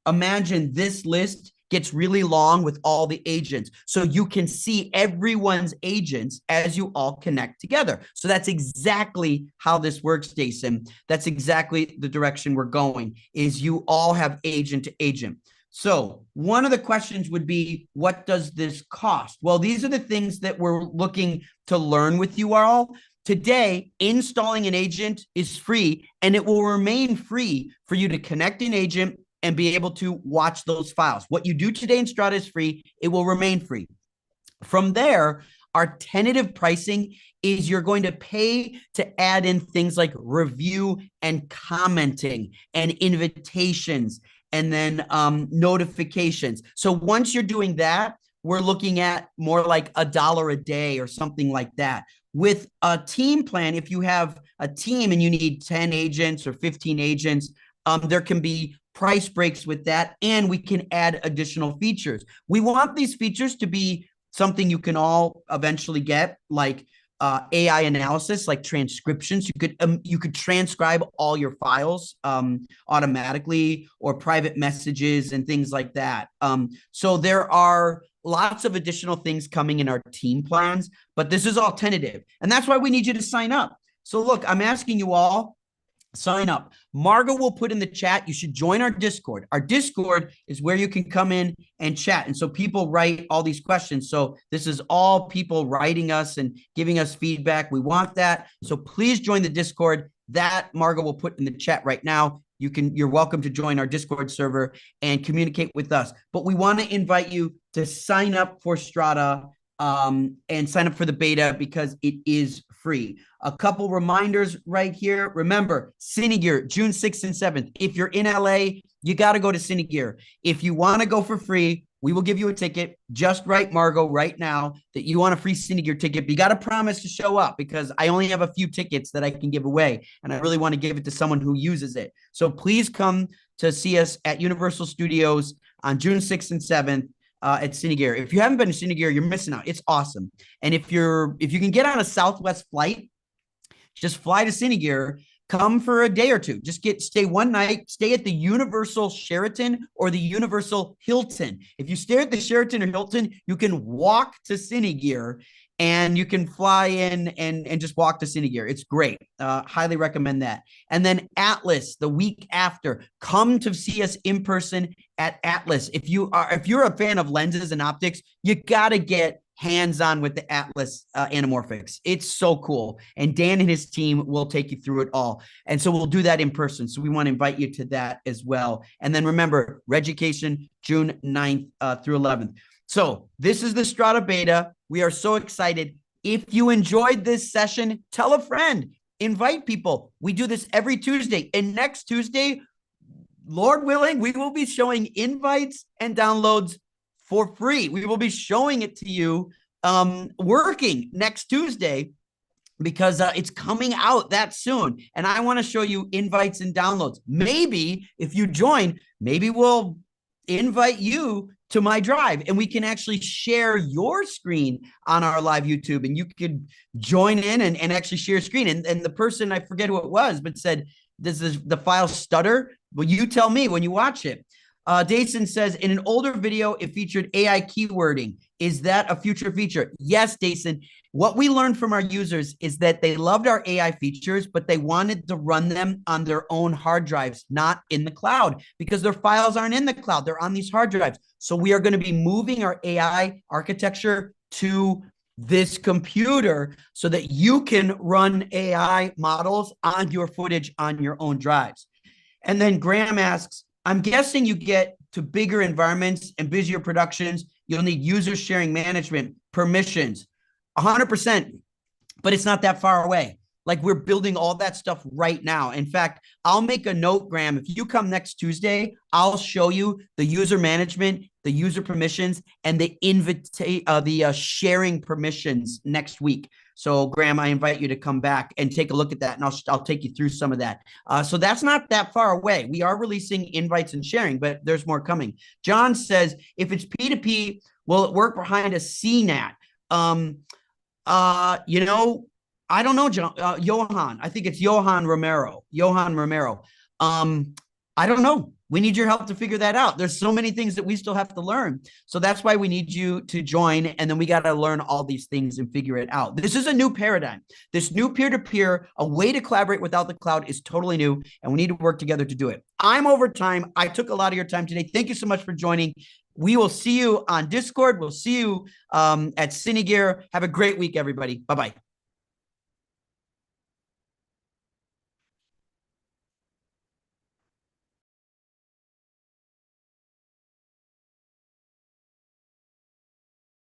imagine this list gets really long with all the agents. So you can see everyone's agents as you all connect together. So that's exactly how this works, Jason. That's exactly the direction we're going, is you all have agent to agent. So one of the questions would be, what does this cost? Well, these are the things that we're looking to learn with you all. Today, installing an agent is free, and it will remain free for you to connect an agent and be able to watch those files. What you do today in Strata is free. It will remain free. From there, our tentative pricing is you're going to pay to add in things like review and commenting and invitations and then notifications. So once you're doing that, we're looking at more like $1 a day or something like that. With a team plan, if you have a team and you need 10 agents or 15 agents, there can be price breaks with that, and we can add additional features. We want these features to be something you can all eventually get, like AI analysis, like transcriptions. You could transcribe all your files automatically, or private messages and things like that. So there are lots of additional things coming in our team plans, but this is all tentative, and that's why we need you to sign up. So look, I'm asking you all, sign up. Margot will put in the chat, you should join our Discord. Our Discord is where you can come in and chat. And so people write all these questions. So this is all people writing us and giving us feedback. We want that. So please join the Discord. That Margot will put in the chat right now. You're welcome to join our Discord server and communicate with us. But we want to invite you to sign up for Strata and sign up for the beta, because it is free. A couple reminders right here. Remember, Cine Gear, June 6th and 7th. If you're in LA, you got to go to Cine Gear. If you want to go for free, we will give you a ticket. Just write Margot right now that you want a free Cine Gear ticket. But you got to promise to show up, because I only have a few tickets that I can give away, and I really want to give it to someone who uses it. So please come to see us at Universal Studios on June 6th and 7th. At Cine Gear. If you haven't been to Cine Gear, you're missing out. It's awesome. And if you can get on a Southwest flight, just fly to Cine Gear, come for a day or two. Just stay one night, stay at the Universal Sheraton or the Universal Hilton. If you stay at the Sheraton or Hilton, you can walk to Cine Gear, and you can fly in and just walk to Cine Gear. It's great. Highly recommend that. And then Atlas, the week after, come to see us in person at Atlas. If you're a fan of lenses and optics, you got to get hands-on with the Atlas anamorphics. It's so cool. And Dan and his team will take you through it all. And so we'll do that in person. So we want to invite you to that as well. And then remember, Reducation, June 9th through 11th. So this is the Strata beta. We are so excited. If you enjoyed this session, tell a friend, invite people. We do this every Tuesday. And next Tuesday, Lord willing, we will be showing invites and downloads for free. We will be showing it to you working next Tuesday because it's coming out that soon. And I want to show you invites and downloads. Maybe if you join, maybe we'll invite you to my drive and we can actually share your screen on our live YouTube and you could join in and actually share screen. And the person, I forget who it was, but said, does the file stutter? Well, you tell me when you watch it. Dason says, in an older video, it featured AI keywording. Is that a future feature? Yes, Dason. What we learned from our users is that they loved our AI features, but they wanted to run them on their own hard drives, not in the cloud, because their files aren't in the cloud. They're on these hard drives. So we are going to be moving our AI architecture to this computer so that you can run AI models on your footage on your own drives. And then Graham asks, I'm guessing you get to bigger environments and busier productions, you'll need user sharing management, permissions, 100%, but it's not that far away. Like we're building all that stuff right now. In fact, I'll make a note, Graham, if you come next Tuesday, I'll show you the user management, the user permissions, and the sharing permissions next week. So, Graham, I invite you to come back and take a look at that, and I'll take you through some of that. So that's not that far away. We are releasing invites and sharing, but there's more coming. John says, if it's P2P, will it work behind a CNAT? I don't know, John. Johan. I think it's Johan Romero. I don't know. We need your help to figure that out. There's so many things that we still have to learn. So that's why we need you to join. And then we got to learn all these things and figure it out. This is a new paradigm. This new peer-to-peer, a way to collaborate without the cloud is totally new. And we need to work together to do it. I'm over time. I took a lot of your time today. Thank you so much for joining. We will see you on Discord. We'll see you at Cine Gear. Have a great week, everybody. Bye-bye.